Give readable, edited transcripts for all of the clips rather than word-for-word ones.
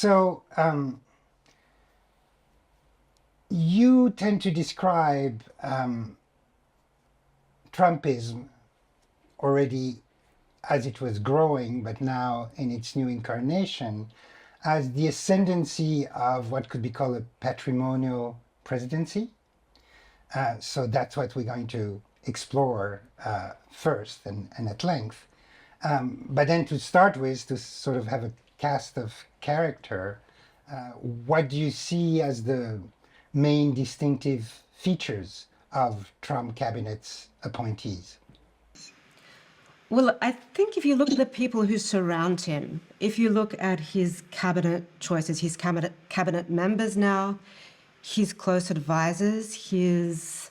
So you tend to describe Trumpism already as it was growing, but now in its new incarnation, as the ascendancy of what could be called a patrimonial presidency. So that's what we're going to explore first and at length. But then to start with, to sort of have a cast of character, what do you see as the main distinctive features of Trump cabinet's appointees? Well, I think if you look at the people who surround him, if you look at his cabinet choices, his cabinet members now, his close advisors, his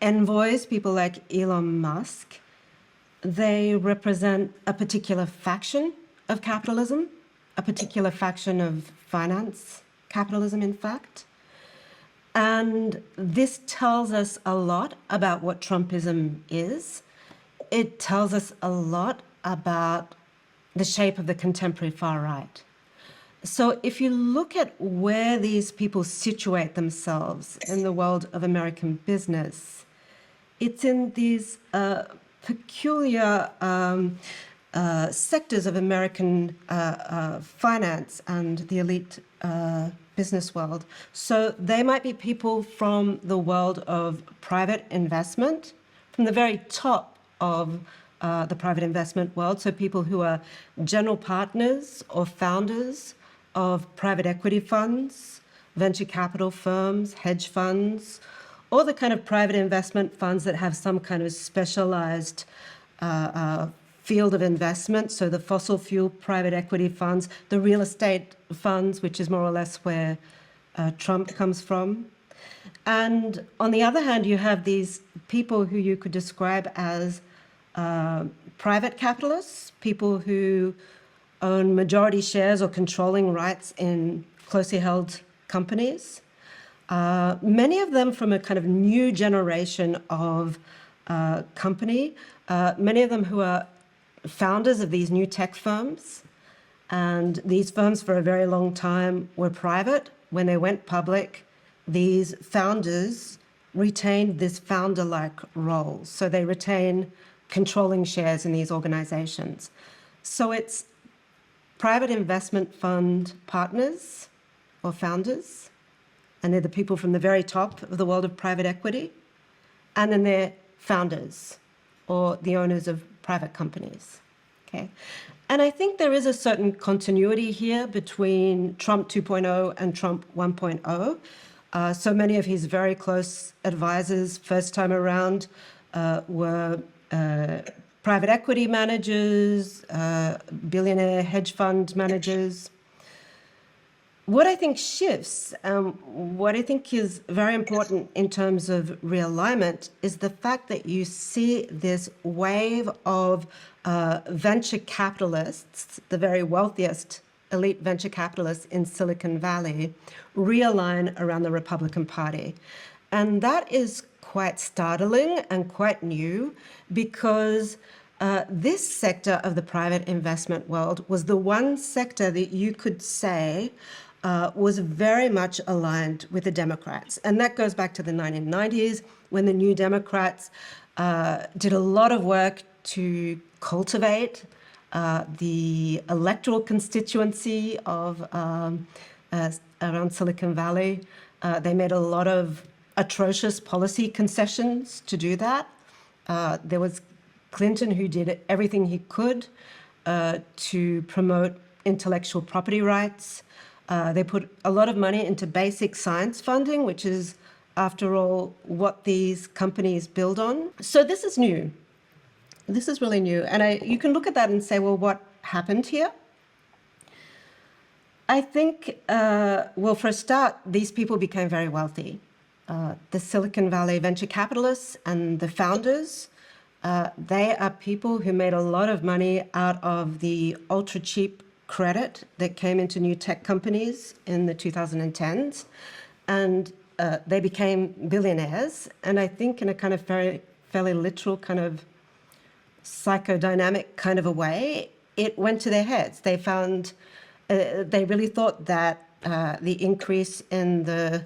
envoys, people like Elon Musk, they represent a particular faction of capitalism, a particular faction of finance capitalism, in fact. And this tells us a lot about what Trumpism is. It tells us a lot about the shape of the contemporary far right. So if you look at where these people situate themselves in the world of American business, it's in these peculiar sectors of American finance and the elite business world. So they might be people from the world of private investment, from the very top of the private investment world, so people who are general partners or founders of private equity funds, venture capital firms, hedge funds, or the kind of private investment funds that have some kind of specialized field of investment, so the fossil fuel private equity funds, the real estate funds, which is more or less where Trump comes from. And on the other hand, you have these people who you could describe as private capitalists, people who own majority shares or controlling rights in closely held companies. Many of them from a kind of new generation of company, many of them who are founders of these new tech firms. And these firms for a very long time were private. When they went public, these founders retained this founder-like role. So they retain controlling shares in these organizations. So it's private investment fund partners or founders, and they're the people from the very top of the world of private equity, and then they're founders or the owners of private companies, okay? And I think there is a certain continuity here between Trump 2.0 and Trump 1.0. So many of his very close advisors first time around were private equity managers, billionaire hedge fund managers. What I think shifts, what I think is very important in terms of realignment is the fact that you see this wave of venture capitalists, the very wealthiest elite venture capitalists in Silicon Valley, realign around the Republican Party. And that is quite startling and quite new because this sector of the private investment world was the one sector that you could say was very much aligned with the Democrats. And that goes back to the 1990s when the New Democrats did a lot of work to cultivate the electoral constituency of around Silicon Valley. They made a lot of atrocious policy concessions to do that. There was Clinton who did everything he could to promote intellectual property rights. They put a lot of money into basic science funding, which is, after all, what these companies build on. So this is new. This is really new. And you can look at that and say, well, what happened here? I think, well, for a start, these people became very wealthy. The Silicon Valley venture capitalists and the founders, they are people who made a lot of money out of the ultra cheap credit that came into new tech companies in the 2010s. And they became billionaires. And I think in a kind of fairly literal kind of psychodynamic kind of a way, it went to their heads. They found They really thought that the increase in the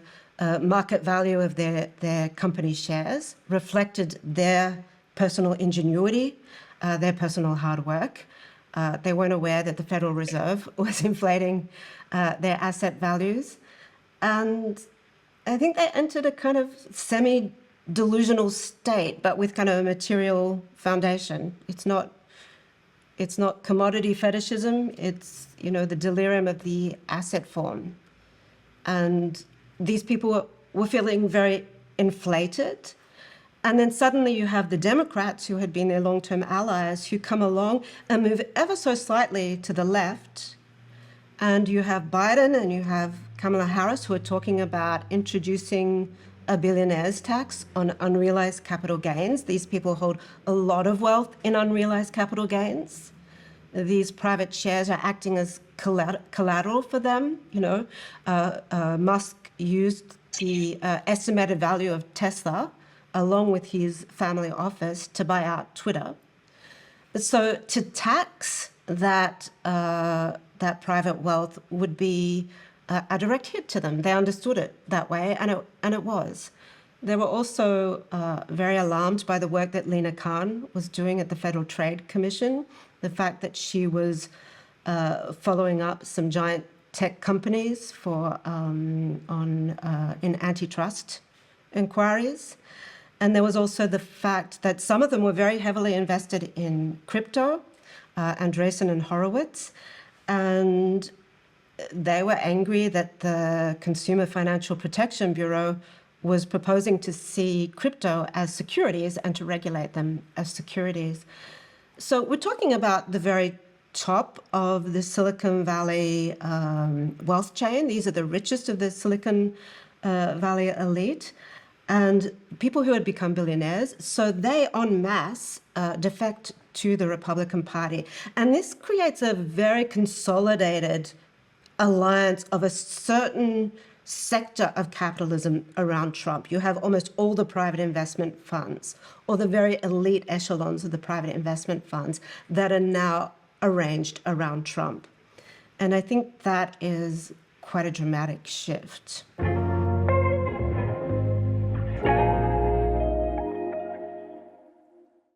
market value of their company shares reflected their personal ingenuity, their personal hard work. They weren't aware that the Federal Reserve was inflating their asset values. And I think they entered a kind of semi-delusional state, but with kind of a material foundation. It's not commodity fetishism, it's, the delirium of the asset form. And these people were feeling very inflated. And then suddenly you have the Democrats, who had been their long-term allies, who come along and move ever so slightly to the left. And you have Biden and you have Kamala Harris, who are talking about introducing a billionaire's tax on unrealized capital gains. These people hold a lot of wealth in unrealized capital gains. These private shares are acting as collateral for them. Musk used the estimated value of Tesla along with his family office to buy out Twitter. So to tax that private wealth would be a direct hit to them. They understood it that way, and it was. They were also very alarmed by the work that Lina Khan was doing at the Federal Trade Commission, the fact that she was following up some giant tech companies in antitrust inquiries. And there was also the fact that some of them were very heavily invested in crypto, Andreessen and Horowitz, and they were angry that the Consumer Financial Protection Bureau was proposing to see crypto as securities and to regulate them as securities. So we're talking about the very top of the Silicon Valley wealth chain. These are the richest of the Silicon Valley elite and people who had become billionaires. So they en masse defect to the Republican Party. And this creates a very consolidated alliance of a certain sector of capitalism around Trump. You have almost all the private investment funds, or the very elite echelons of the private investment funds that are now arranged around Trump. And I think that is quite a dramatic shift.